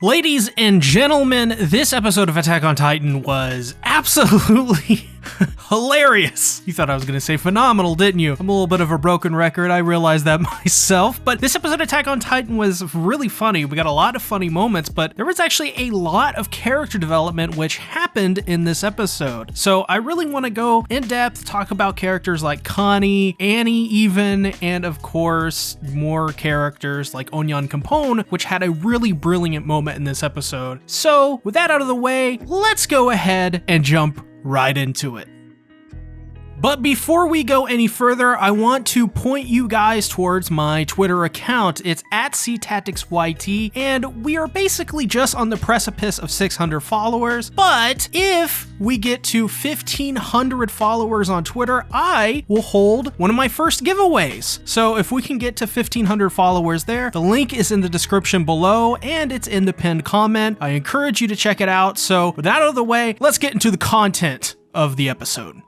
Ladies and gentlemen, this episode of Attack on Titan was absolutely hilarious. You thought I was going to say phenomenal, didn't you? I'm a little bit of a broken record, I realize that myself, but this episode of Attack on Titan was really funny. We got a lot of funny moments, but there was actually a lot of character development which happened in this episode. So I really want to go in depth, talk about characters like Connie, Annie even, and of course, more characters like Onyonkopon, which had a really brilliant moment in this episode. So with that out of the way, let's go ahead and jump right into it. But before we go any further, I want to point you guys towards my Twitter account. It's at SeaTacticsYT, and we are basically just on the precipice of 600 followers. But if we get to 1,500 followers on Twitter, I will hold one of my first giveaways. So if we can get to 1,500 followers there, the link is in the description below, and it's in the pinned comment. I encourage you to check it out. So with that out of the way, let's get into the content of the episode.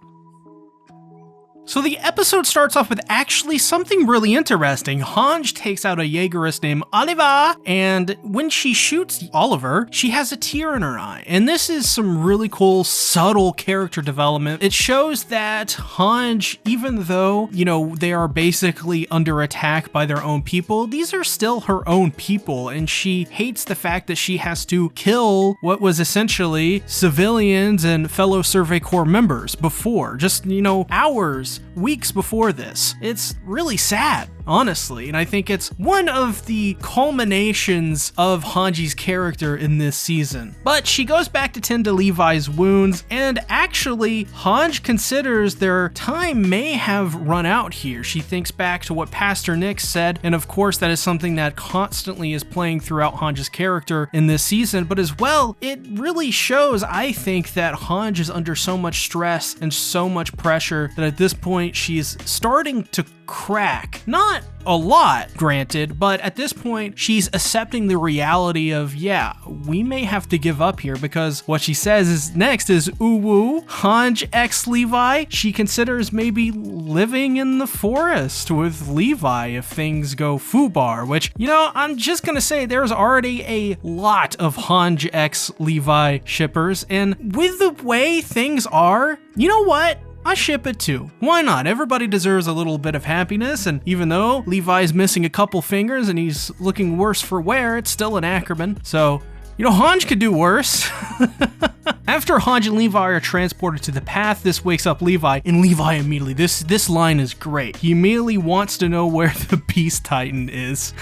So the episode starts off with actually something really interesting. Hange takes out a Jaegerist named Oliver, and when she shoots Oliver, she has a tear in her eye. And this is some really cool, subtle character development. It shows that Hange, even though, they are basically under attack by their own people, these are still her own people, and she hates the fact that she has to kill what was essentially civilians and fellow Survey Corps members before, just, hours, weeks before this. It's really sad, honestly, and I think it's one of the culminations of Hanji's character in this season. But she goes back to tend to Levi's wounds, and actually, Hange considers their time may have run out here. She thinks back to what Pastor Nick said, and of course that is something that constantly is playing throughout Hange's character in this season, but as well, it really shows, I think, that Hange is under so much stress and so much pressure that at this point she's starting to crack. Not a lot, granted, but at this point, she's accepting the reality of, yeah, we may have to give up here, because what she says is next is, ooh, Hange x Levi. She considers maybe living in the forest with Levi if things go foobar, which, I'm just gonna say there's already a lot of Hange x Levi shippers, and with the way things are, you know what? I ship it too. Why not? Everybody deserves a little bit of happiness, and even though Levi's missing a couple fingers and he's looking worse for wear, it's still an Ackerman. So, Hange could do worse. After Hange and Levi are transported to the path, this wakes up Levi, and Levi immediately, this line is great. He immediately wants to know where the Beast Titan is.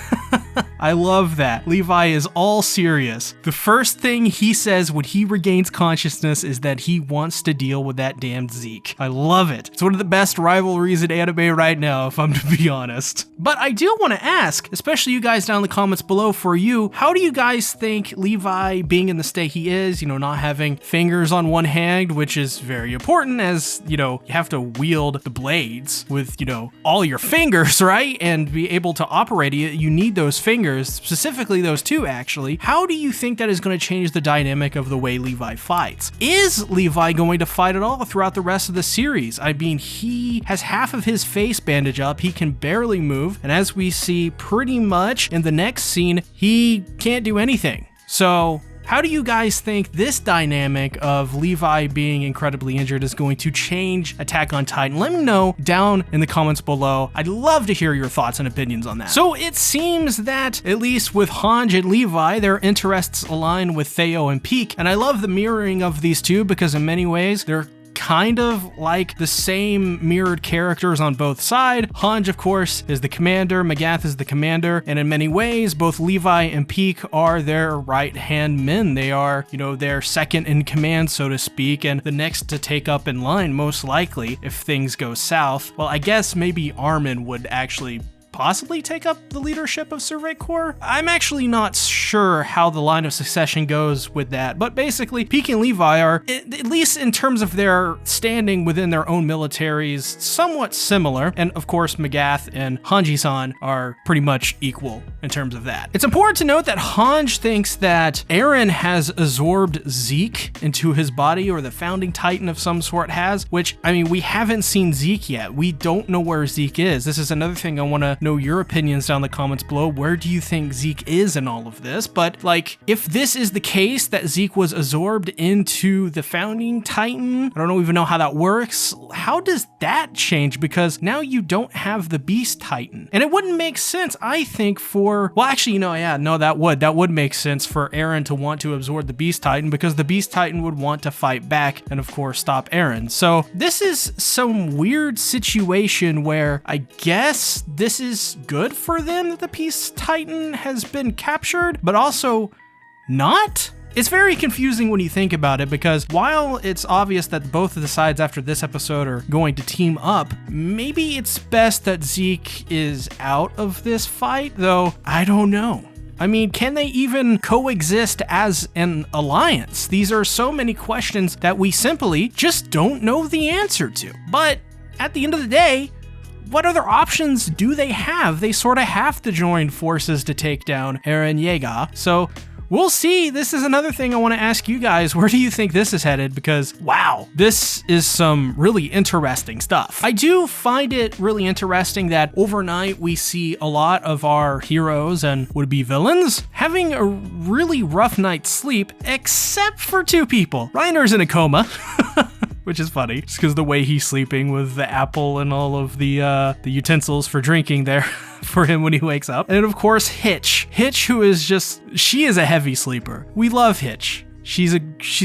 I love that. Levi is all serious. The first thing he says when he regains consciousness is that he wants to deal with that damned Zeke. I love it. It's one of the best rivalries in anime right now, if I'm to be honest. But I do want to ask, especially you guys down in the comments below, for you, how do you guys think Levi being in the state he is, not having fingers on one hand, which is very important as, you have to wield the blades with, all your fingers, right? And be able to operate it, you need those fingers, specifically those two actually. How do you think that is going to change the dynamic of the way Levi fights? Is Levi going to fight at all throughout the rest of the series? I mean, he has half of his face bandaged up, he can barely move, and as we see pretty much in the next scene, he can't do anything. So how do you guys think this dynamic of Levi being incredibly injured is going to change Attack on Titan? Let me know down in the comments below. I'd love to hear your thoughts and opinions on that. So it seems that, at least with Hange and Levi, their interests align with Theo and Peak, and I love the mirroring of these two because in many ways, they're kind of like the same mirrored characters on both sides. Hange, of course, is the commander, Magath is the commander, and in many ways, both Levi and Peak are their right-hand men. They are, their second in command, so to speak, and the next to take up in line, most likely, if things go south. Well, I guess maybe Armin would actually possibly take up the leadership of Survey Corps? I'm actually not sure how the line of succession goes with that, but basically, Peak and Levi are, at least in terms of their standing within their own militaries, somewhat similar, and of course, Magath and Hanji-san are pretty much equal in terms of that. It's important to note that Hange thinks that Eren has absorbed Zeke into his body, or the founding titan of some sort has, which, I mean, we haven't seen Zeke yet. We don't know where Zeke is. This is another thing I want to know your opinions down in the comments below. Where do you think Zeke is in all of this? But like, if this is the case that Zeke was absorbed into the founding Titan, I don't even know how that works. How does that change? Because now you don't have the Beast Titan. And it wouldn't make sense, I think, for, well, actually, that would make sense for Eren to want to absorb the Beast Titan, because the Beast Titan would want to fight back and of course stop Eren. So this is some weird situation where I guess this is good for them that the Beast Titan has been captured, but also not? It's very confusing when you think about it, because while it's obvious that both of the sides after this episode are going to team up, maybe it's best that Zeke is out of this fight, though I don't know. I mean, can they even coexist as an alliance? These are so many questions that we simply just don't know the answer to. But at the end of the day, what other options do they have? They sort of have to join forces to take down Eren Yeager. So we'll see. This is another thing I want to ask you guys. Where do you think this is headed? Because, wow, this is some really interesting stuff. I do find it really interesting that overnight we see a lot of our heroes and would-be villains having a really rough night's sleep, except for two people. Reiner's in a coma. Which is funny, just because the way he's sleeping with the apple and all of the utensils for drinking there for him when he wakes up. And of course, Hitch, who is she is a heavy sleeper. We love Hitch. She's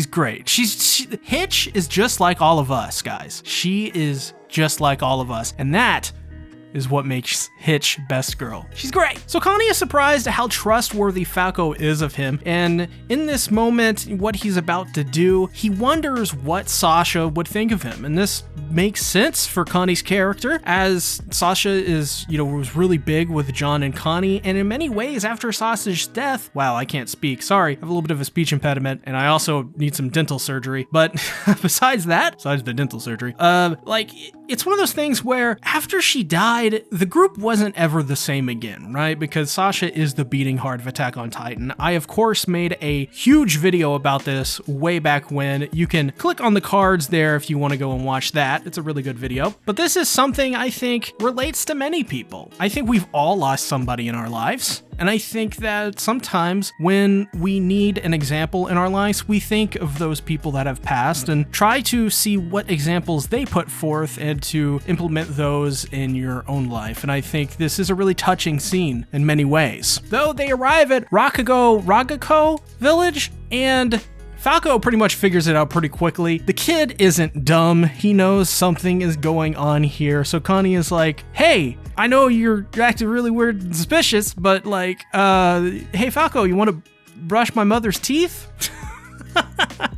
great. Hitch is just like all of us, guys. She is just like all of us. And that is what makes Hitch best girl. She's great. So Connie is surprised at how trustworthy Falco is of him, and in this moment, what he's about to do, he wonders what Sasha would think of him, and this makes sense for Connie's character, as Sasha is, was really big with John and Connie, and in many ways, after Sasha's death, wow, I can't speak, sorry, I have a little bit of a speech impediment, and I also need some dental surgery, but besides the dental surgery, it's one of those things where after she died, the group wasn't ever the same again, right? Because Sasha is the beating heart of Attack on Titan. I, of course, made a huge video about this way back when. You can click on the cards there if you want to go and watch that. It's a really good video. But this is something I think relates to many people. I think we've all lost somebody in our lives. And I think that sometimes when we need an example in our lives, we think of those people that have passed and try to see what examples they put forth and to implement those in your own life. And I think this is a really touching scene in many ways. Though they arrive at Ragako village, and Falco pretty much figures it out pretty quickly. The kid isn't dumb. He knows something is going on here. So Connie is like, hey, I know you're acting really weird and suspicious, but hey Falco, you want to brush my mother's teeth?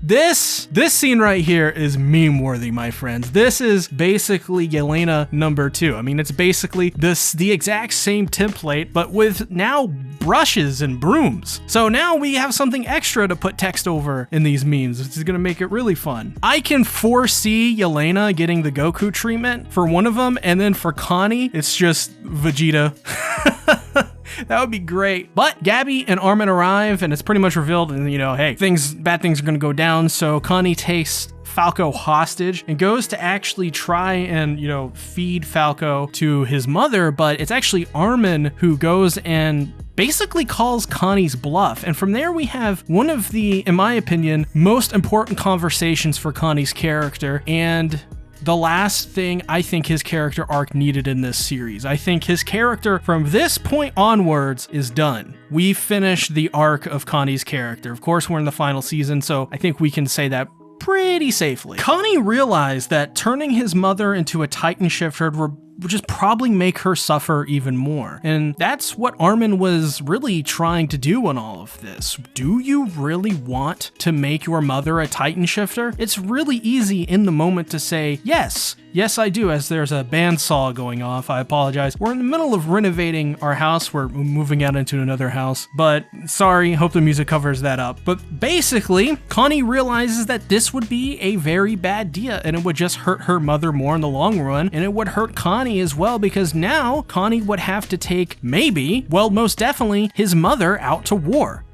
This scene right here is meme worthy, my friends. This is basically Yelena number 2. I mean, it's basically the exact same template, but with now brushes and brooms. So now we have something extra to put text over in these memes, which is gonna make it really fun. I can foresee Yelena getting the Goku treatment for one of them, and then for Connie, it's just Vegeta. That would be great. But Gabby and Armin arrive, and it's pretty much revealed, and hey, bad things are gonna go down. So Connie takes Falco hostage and goes to actually try and, feed Falco to his mother, but it's actually Armin who goes and basically calls Connie's bluff. And from there we have one of the, in my opinion, most important conversations for Connie's character, and the last thing I think his character arc needed in this series. I think his character from this point onwards is done. We finished the arc of Connie's character. Of course, we're in the final season, so I think we can say that pretty safely. Connie realized that turning his mother into a Titan shifter would just probably make her suffer even more. And that's what Armin was really trying to do in all of this. Do you really want to make your mother a Titan shifter? It's really easy in the moment to say, yes, I do, as there's a bandsaw going off. I apologize. We're in the middle of renovating our house. We're moving out into another house, but sorry, hope the music covers that up. But basically, Connie realizes that this would be a very bad idea, and it would just hurt her mother more in the long run, and it would hurt Connie as well, because now Connie would have to take most definitely his mother out to war.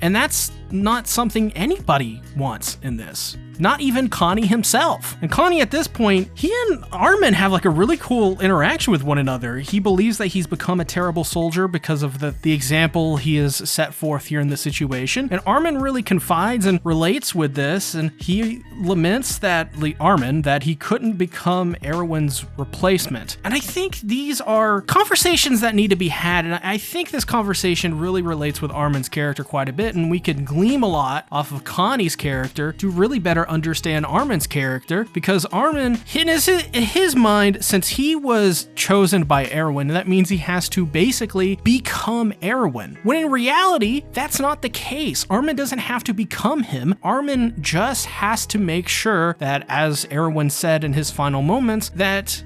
And that's not something anybody wants in this. Not even Connie himself. And Connie at this point, he and Armin have like a really cool interaction with one another. He believes that he's become a terrible soldier because of the example he has set forth here in the situation. And Armin really confides and relates with this, and he laments that Armin that he couldn't become Erwin's replacement. And I think these are conversations that need to be had, and I think this conversation really relates with Armin's character quite a bit, and we could glean a lot off of Connie's character to really better understand Armin's character, because Armin, in his mind, since he was chosen by Erwin, that means he has to basically become Erwin. When in reality, that's not the case. Armin doesn't have to become him. Armin just has to make sure that, as Erwin said in his final moments, that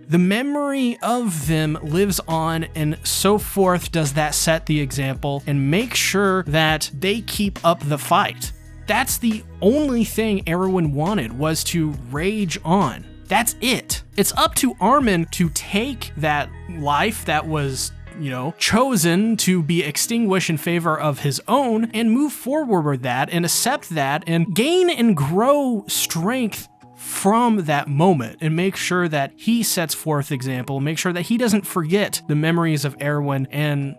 the memory of them lives on, and so forth does that set the example and make sure that they keep up the fight. That's the only thing Erwin wanted, was to rage on. That's it. It's up to Armin to take that life that was, chosen to be extinguished in favor of his own and move forward with that and accept that and gain and grow strength from that moment, and make sure that he sets forth example, make sure that he doesn't forget the memories of Erwin and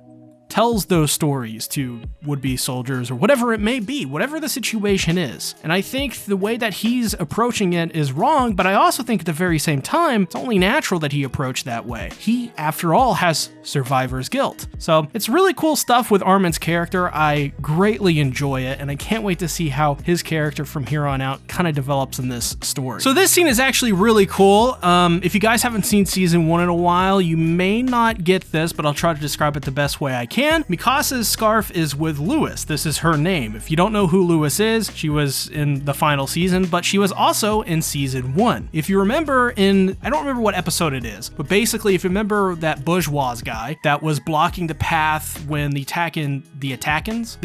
tells those stories to would-be soldiers or whatever it may be, whatever the situation is. And I think the way that he's approaching it is wrong, but I also think at the very same time, it's only natural that he approached that way. He, after all, has survivor's guilt. So it's really cool stuff with Armin's character. I greatly enjoy it, and I can't wait to see how his character from here on out kind of develops in this story. So this scene is actually really cool. If you guys haven't seen season 1 in a while, you may not get this, but I'll try to describe it the best way I can. Mikasa's scarf is with Lewis. This is her name. If you don't know who Lewis is, she was in the final season, but she was also in season 1. If you remember I don't remember what episode it is, but basically if you remember that bourgeois guy that was blocking the path when the Titans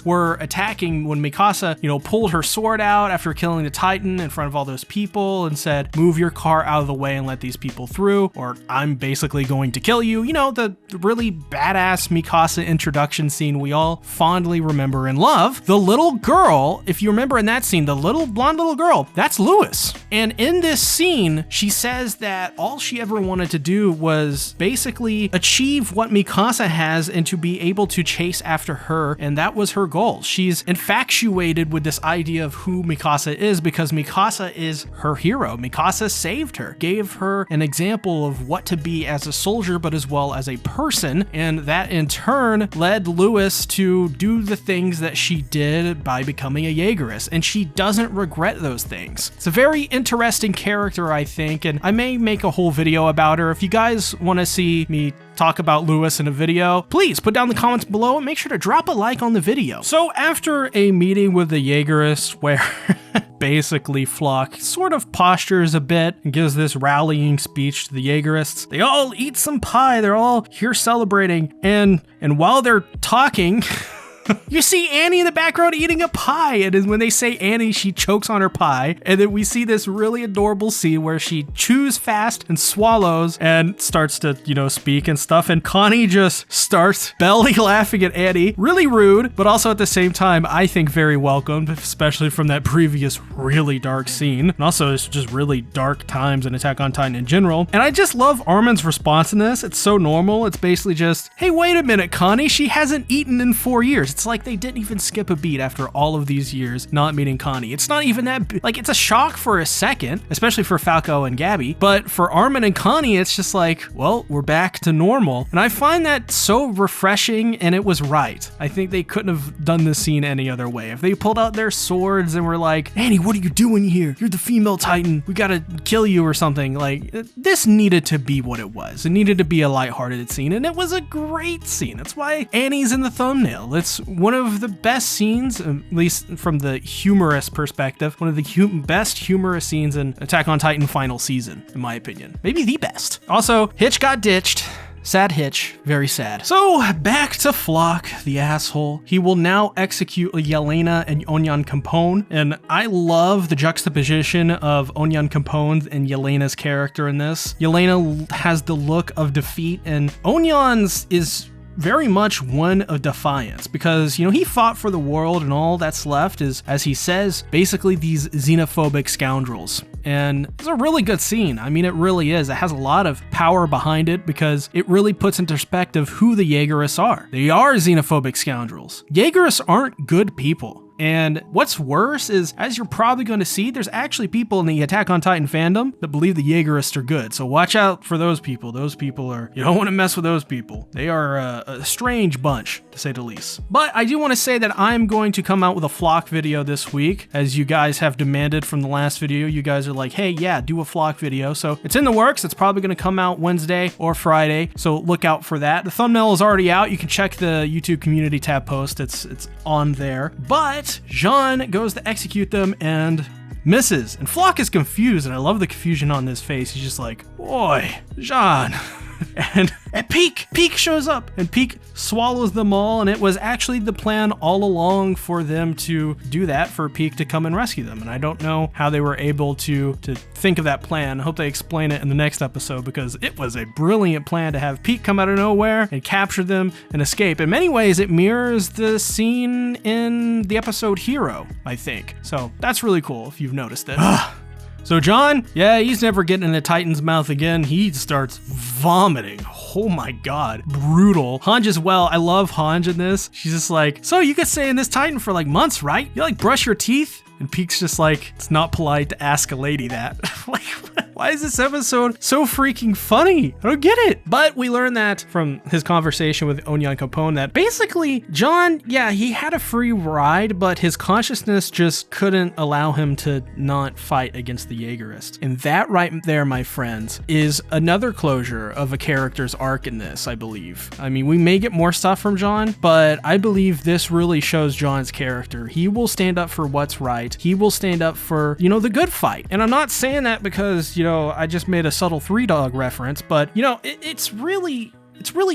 were attacking, when Mikasa, pulled her sword out after killing the Titan in front of all those people and said, move your car out of the way and let these people through, or I'm basically going to kill you. The really badass Mikasa introduction scene we all fondly remember and love. The little girl, if you remember in that scene, the blonde little girl, that's Lewis. And in this scene, she says that all she ever wanted to do was basically achieve what Mikasa has and to be able to chase after her, and that was her goal. She's infatuated with this idea of who Mikasa is because Mikasa is her hero. Mikasa saved her, gave her an example of what to be as a soldier, but as well as a person, and that in turn led Lewis to do the things that she did by becoming a Jaegerist, and she doesn't regret those things. It's a very interesting character, I think, and I may make a whole video about her. If you guys want to see me talk about Lewis in a video, please put down the comments below and make sure to drop a like on the video. So after a meeting with the Jaegerists where basically Flock sort of postures a bit and gives this rallying speech to the Jaegerists, they all eat some pie, they're all here celebrating, and while they're talking, you see Annie in the background eating a pie, and when they say Annie, she chokes on her pie, and then we see this really adorable scene where she chews fast and swallows and starts to, speak and stuff, and Connie just starts belly laughing at Annie. Really rude, but also at the same time, I think very welcomed, especially from that previous really dark scene, and also it's just really dark times in Attack on Titan in general. And I just love Armin's response in this. It's so normal. It's basically just, hey, wait a minute, Connie, she hasn't eaten in 4 years. It's like they didn't even skip a beat after all of these years not meeting Connie. It's not even that, it's a shock for a second, especially for Falco and Gabby, but for Armin and Connie, it's just like, well, we're back to normal. And I find that so refreshing, and it was right. I think they couldn't have done this scene any other way. If they pulled out their swords and were like, Annie, what are you doing here? You're the female Titan. We gotta kill you or something. This needed to be what it was. It needed to be a lighthearted scene, and it was a great scene. That's why Annie's in the thumbnail. It's one of the best scenes, at least from the humorous perspective, one of the best humorous scenes in Attack on Titan final season, in my opinion. Maybe the best. Also, Hitch got ditched. Sad Hitch, very sad. So back to Flock, the asshole. He will now execute Yelena and Onyonkopon, and I love the juxtaposition of Onyonkopon and Yelena's character in this. Yelena has the look of defeat, and Onyon's is very much one of defiance because, he fought for the world and all that's left is, as he says, basically these xenophobic scoundrels. And it's a really good scene. I mean, it really is. It has a lot of power behind it because it really puts into perspective who the Jaegerists are. They are xenophobic scoundrels. Jaegerists aren't good people. And what's worse is, as you're probably going to see, there's actually people in the Attack on Titan fandom that believe the Jaegerists are good. So watch out for those people. Those people you don't want to mess with those people. They are a strange bunch, to say the least. But I do want to say that I'm going to come out with a flock video this week, as you guys have demanded from the last video. You guys are like, hey, yeah, do a flock video. So it's in the works. It's probably going to come out Wednesday or Friday. So look out for that. The thumbnail is already out. You can check the YouTube community tab post. It's on there. But Jean goes to execute them and misses. And Flock is confused, and I love the confusion on his face. He's just like, boy, Jean. And Peak shows up, and Peak swallows them all, and it was actually the plan all along for them to do that, for Peak to come and rescue them. And I don't know how they were able to think of that plan. I hope they explain it in the next episode, because it was a brilliant plan to have Peak come out of nowhere and capture them and escape. In many ways, it mirrors the scene in the episode Hero, I think. So that's really cool if you've noticed it. So John, yeah, he's never getting in a Titan's mouth again. He starts vomiting. Oh my god, brutal. Hanj as well. I love Hanj in this. She's just like, so you could stay in this Titan for like months, right? You like brush your teeth? And Peak's just like, it's not polite to ask a lady that. Like, why is this episode so freaking funny? I don't get it. But we learn that from his conversation with Onyonkopon that basically John, yeah, he had a free ride, but his consciousness just couldn't allow him to not fight against the Jaegerist. And that right there, my friends, is another closure of a character's arc in this, I believe. I mean, we may get more stuff from John, but I believe this really shows John's character. He will stand up for what's right. He will stand up for, the good fight. And I'm not saying that because, I just made a subtle Three Dog reference, but, it's really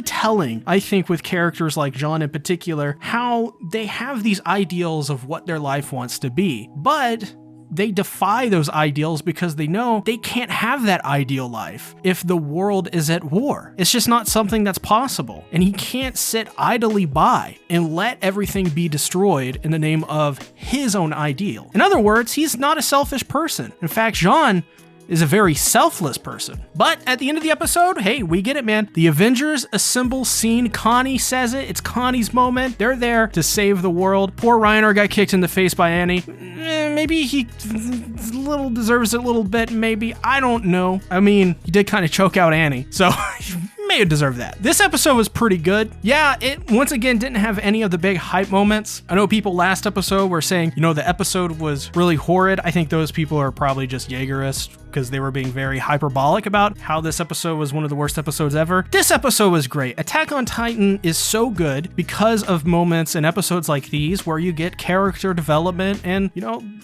telling, I think, with characters like John in particular, how they have these ideals of what their life wants to be, but they defy those ideals because they know they can't have that ideal life if the world is at war. It's just not something that's possible. And he can't sit idly by and let everything be destroyed in the name of his own ideal. In other words, he's not a selfish person. In fact, Jean is a very selfless person. But at the end of the episode, hey, we get it, man. The Avengers assemble scene. Connie says it. It's Connie's moment. They're there to save the world. Poor Reiner got kicked in the face by Annie. Maybe he deserves it a little bit, maybe. I don't know. I mean, he did kind of choke out Annie, so may have deserved that. This episode was pretty good. Yeah, it once again didn't have any of the big hype moments. I know people last episode were saying, the episode was really horrid. I think those people are probably just Jaegerists because they were being very hyperbolic about how this episode was one of the worst episodes ever. This episode was great. Attack on Titan is so good because of moments in episodes like these where you get character development and,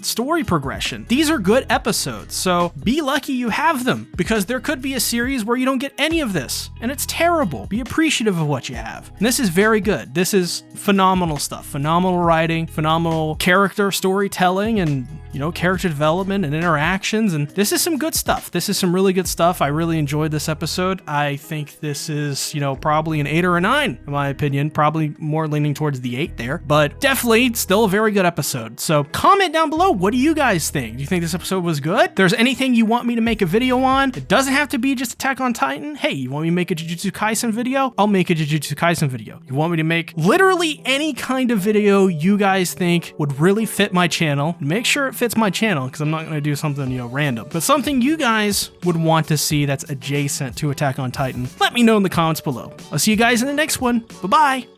story progression. These are good episodes, so be lucky you have them, because there could be a series where you don't get any of this, and it's terrible. Be appreciative of what you have. And this is very good. This is phenomenal stuff. Phenomenal writing, phenomenal character storytelling, and, character development and interactions, and this is some good stuff. This is some really good stuff. I really enjoyed this episode. I think this is, probably an 8 or a 9, in my opinion. Probably more leaning towards the 8 there, but definitely still a very good episode. So comment down below, what do you guys think? Do you think this episode was good? If there's anything you want me to make a video on, it doesn't have to be just Attack on Titan. Hey, you want me to make a Jujutsu Kaisen video? I'll make a Jujutsu Kaisen video. You want me to make literally any kind of video you guys think would really fit my channel? Make sure it fits my channel, because I'm not going to do something, random, but something you guys would want to see that's adjacent to Attack on Titan. Let me know in the comments below. I'll see you guys in the next one. Bye-bye.